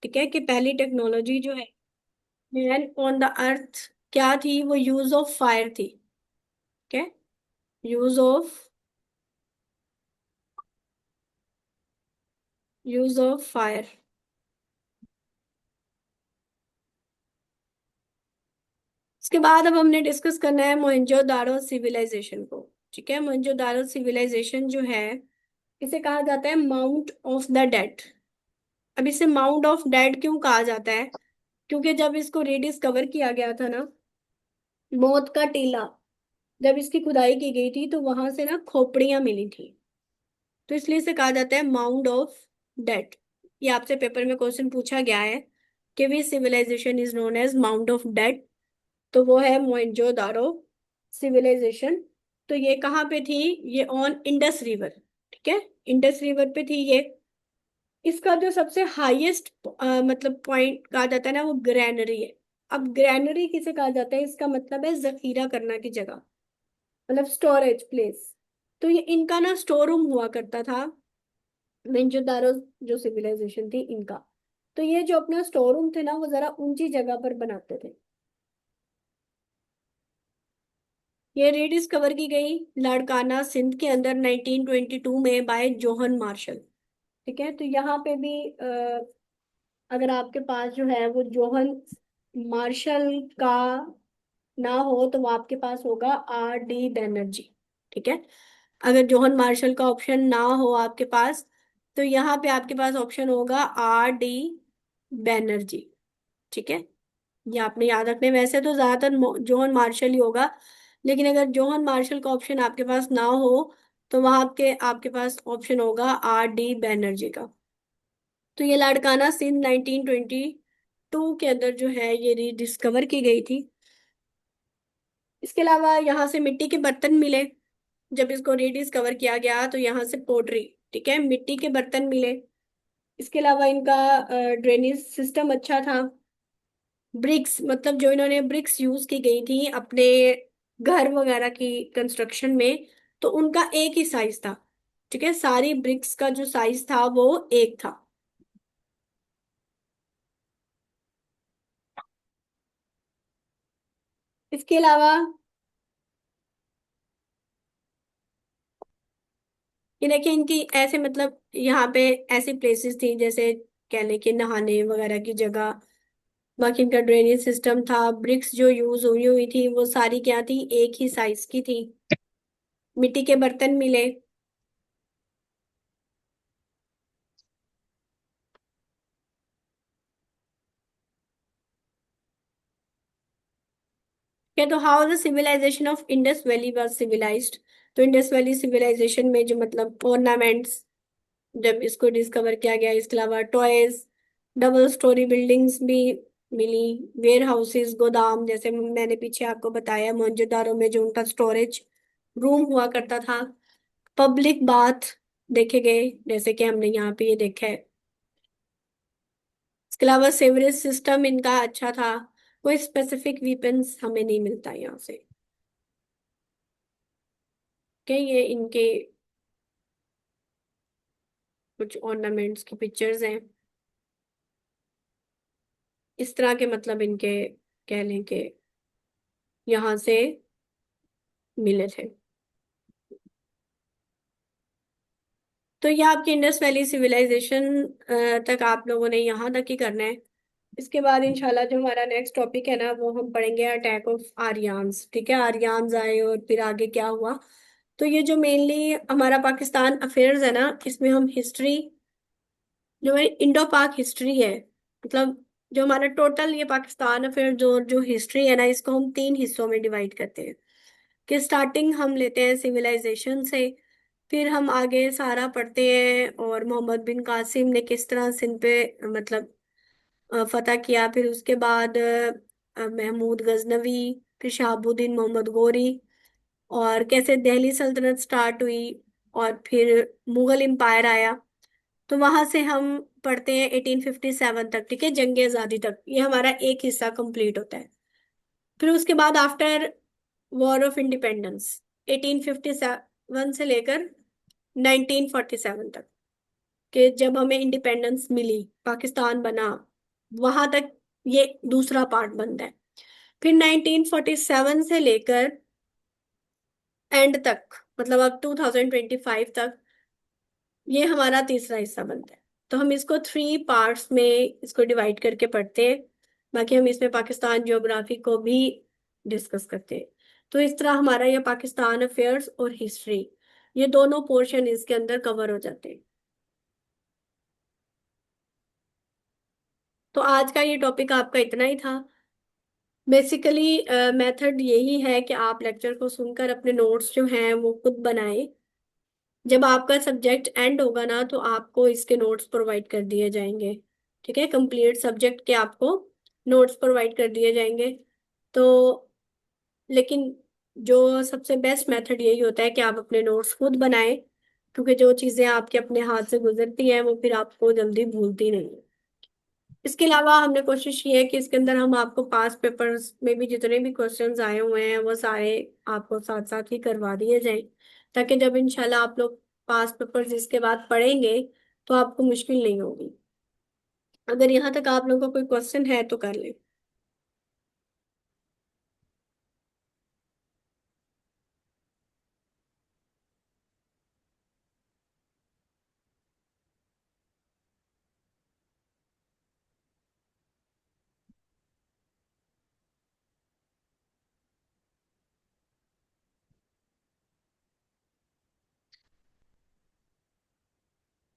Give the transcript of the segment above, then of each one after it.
ठीक है, कि पहली टेक्नोलॉजी जो है मैन ऑन द अर्थ क्या थी, वो यूज ऑफ फायर थी। ठीक है, यूज ऑफ फायर। इसके बाद अब हमने डिस्कस करना है मोहनजोदाड़ो सिविलाइजेशन को। ठीक है, मोहनजोदाड़ो सिविलाइजेशन जो है इसे कहा जाता है माउंट ऑफ द डेड। अब इसे माउंट ऑफ डेड क्यों कहा जाता है? क्योंकि जब इसको रिडिस्कवर किया गया था ना, मौत का टीला, जब इसकी खुदाई की गई थी तो वहां से ना खोपड़ियां मिली थी, तो इसलिए इसे कहा जाता है माउंट ऑफ डेड। ये आपसे पेपर में क्वेश्चन पूछा गया है कि we civilization is known as mound of dead, तो वो है मोहनजोदारो सिविलाइजेशन। तो ये कहाँ पे थी? ये ऑन इंडस रिवर। ठीक है, इंडस रिवर पे थी ये। इसका जो सबसे हाईएस्ट मतलब पॉइंट कहा जाता है ना, वो ग्रैनरी है। अब ग्रैनरी किसे कहा जाता है? इसका मतलब है जखीरा करना की जगह, मतलब स्टोरेज प्लेस। तो ये इनका ना स्टोर रूम हुआ करता था, मोहनजोदारो जो सिविलाइजेशन थी इनका। तो ये जो अपना स्टोर रूम थे ना, वो जरा ऊंची जगह पर बनाते थे। ये रीडिस्कवर की गई लाड़काना सिंध के अंदर 1922 में बाय जोहन मार्शल। ठीक है, तो यहाँ पे भी अगर आपके पास जो है वो जोहन मार्शल का ना हो तो वो आपके पास होगा आर डी बैनर्जी। ठीक है, अगर जोहन मार्शल का ऑप्शन ना हो आपके पास, तो यहाँ पे आपके पास ऑप्शन होगा आर डी बैनर्जी। ठीक है, ये आपने याद रखने। वैसे तो ज्यादातर जोहन मार्शल ही होगा, लेकिन अगर जोहन मार्शल का ऑप्शन आपके पास ना हो तो वहां आपके आपके पास ऑप्शन होगा आर डी बैनर्जी का। तो ये लाड़काना सिंध 1922 के अंदर जो है ये रिडिस्कवर की गई थी। इसके अलावा यहाँ से मिट्टी के बर्तन मिले। जब इसको रिडिस्कवर किया गया तो यहाँ से पोट्री, ठीक है, मिट्टी के बर्तन मिले। इसके अलावा इनका ड्रेनेज सिस्टम अच्छा था। ब्रिक्स, मतलब जो इन्होंने ब्रिक्स यूज की गई थी अपने घर वगैरह की कंस्ट्रक्शन में, तो उनका एक ही साइज था। ठीक है, सारी ब्रिक्स का जो साइज था वो एक था। इसके अलावा ये देखिए इनकी ऐसे, मतलब यहाँ पे ऐसी प्लेसेस थी जैसे कह लें कि नहाने वगैरह की जगह। बाकी इनका ड्रेनेज सिस्टम था। ब्रिक्स जो यूज हुई हुई थी वो सारी क्या थी? एक ही साइज की थी। मिट्टी के बर्तन मिले। क्या, तो how the civilization of Indus valley was civilized? तो इंडस वैली सिविलाइजेशन में जो मतलब ऑर्नामेंट्स, जब इसको डिस्कवर किया गया, इसके अलावा टॉयज, डबल स्टोरी बिल्डिंग्स भी मिली, वेयर हाउसेस, गोदाम, जैसे मैंने पीछे आपको बताया मोहनजोदारो में जो उनका स्टोरेज रूम हुआ करता था। पब्लिक बाथ देखे गए, जैसे कि हमने यहाँ पे ये देखा है। इसके अलावा सेवरेज सिस्टम इनका अच्छा था। कोई स्पेसिफिक वीपन्स हमें नहीं मिलता यहाँ से। क्या, ये इनके कुछ ऑर्नामेंट्स की पिक्चर्स हैं इस तरह के, मतलब इनके कह लें कि यहाँ से मिले थे। तो ये आपकी इंडस वैली सिविलाइजेशन तक आप लोगों ने यहाँ तक ही करना है। इसके बाद इंशाल्लाह जो हमारा नेक्स्ट टॉपिक है ना, वो हम पढ़ेंगे अटैक ऑफ आर्यन्स। ठीक है, आर्यन्स आए और फिर आगे क्या हुआ। तो ये जो मेनली हमारा पाकिस्तान अफेयर्स है ना, इसमें हम हिस्ट्री, जो हमारी इंडो पाक हिस्ट्री है, मतलब जो हमारा टोटल ये पाकिस्तान अफेयर जो जो हिस्ट्री है ना, इसको हम तीन हिस्सों में डिवाइड करते हैं। कि स्टार्टिंग हम लेते हैं सिविलाइजेशन से, फिर हम आगे सारा पढ़ते हैं और मोहम्मद बिन कासिम ने किस तरह सिंध पे मतलब फतह किया, फिर उसके बाद महमूद गजनवी, फिर शहाबुद्दीन मोहम्मद गोरी, और कैसे दिल्ली सल्तनत स्टार्ट हुई, और फिर मुगल एम्पायर आया। तो वहां से हम पढ़ते हैं 1857 तक। ठीक है, जंग आजादी तक ये हमारा एक हिस्सा कंप्लीट होता है। फिर उसके बाद आफ्टर वॉर ऑफ इंडिपेंडेंस 1857 से लेकर 1947 तक। कि जब हमें इंडिपेंडेंस मिली, पाकिस्तान बना, वहां तक ये दूसरा पार्ट बनता है। फिर 1947 से लेकर एंड तक, मतलब अब 2025 तक, ये हमारा तीसरा हिस्सा बनता है। तो हम इसको थ्री पार्ट्स में इसको डिवाइड करके पढ़ते हैं। बाकी हम इसमें पाकिस्तान जियोग्राफी को भी डिस्कस करते हैं। तो इस तरह हमारा ये पाकिस्तान अफेयर्स और हिस्ट्री, ये दोनों पोर्शन इसके अंदर कवर हो जाते हैं। तो आज का ये टॉपिक आपका इतना ही था। बेसिकली मेथड यही है कि आप लेक्चर को सुनकर अपने नोट्स जो हैं वो खुद बनाएं। जब आपका सब्जेक्ट एंड होगा ना, तो आपको इसके नोट्स प्रोवाइड कर दिए जाएंगे। ठीक है, कंप्लीट सब्जेक्ट के आपको नोट्स प्रोवाइड कर दिए जाएंगे। तो लेकिन जो सबसे बेस्ट मेथड यही होता है कि आप अपने नोट्स खुद बनाएं, क्योंकि जो चीज़ें आपके अपने हाथ से गुजरती हैं वो फिर आपको जल्दी भूलती नहीं। इसके अलावा हमने कोशिश की है कि इसके अंदर हम आपको पास पेपर्स में भी जितने भी क्वेश्चंस आए हुए हैं वो सारे आपको साथ साथ ही करवा दिए जाएं, ताकि जब इंशाल्लाह आप लोग पास पेपर्स इसके बाद पढ़ेंगे तो आपको मुश्किल नहीं होगी। अगर यहाँ तक आप लोगों का कोई क्वेश्चन है तो कर लें।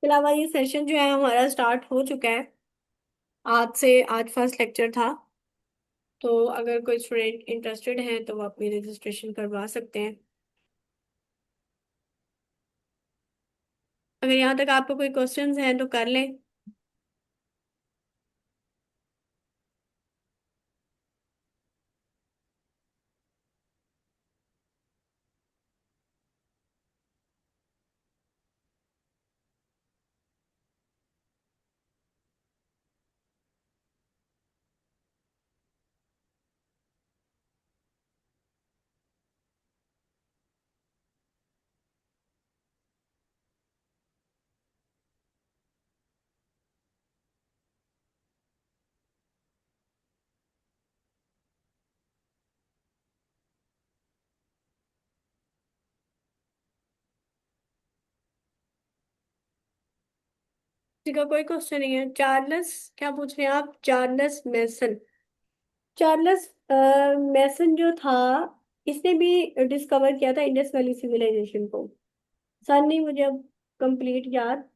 इसके अलावा ये सेशन जो है हमारा स्टार्ट हो चुका है। आज फर्स्ट लेक्चर था। तो अगर कोई स्टूडेंट इंटरेस्टेड है तो वो अपनी रजिस्ट्रेशन करवा सकते हैं। अगर यहाँ तक आपको कोई क्वेश्चंस हैं तो कर लें। किसी का कोई क्वेश्चन नहीं है? चार्ल्स, क्या पूछ रहे हैं आप? चार्ल्स मैसन। चार्ल्स मैसन जो था, इसने भी डिस्कवर किया था इंडस वैली सिविलाइजेशन को। सन नहीं मुझे अब कंप्लीट याद,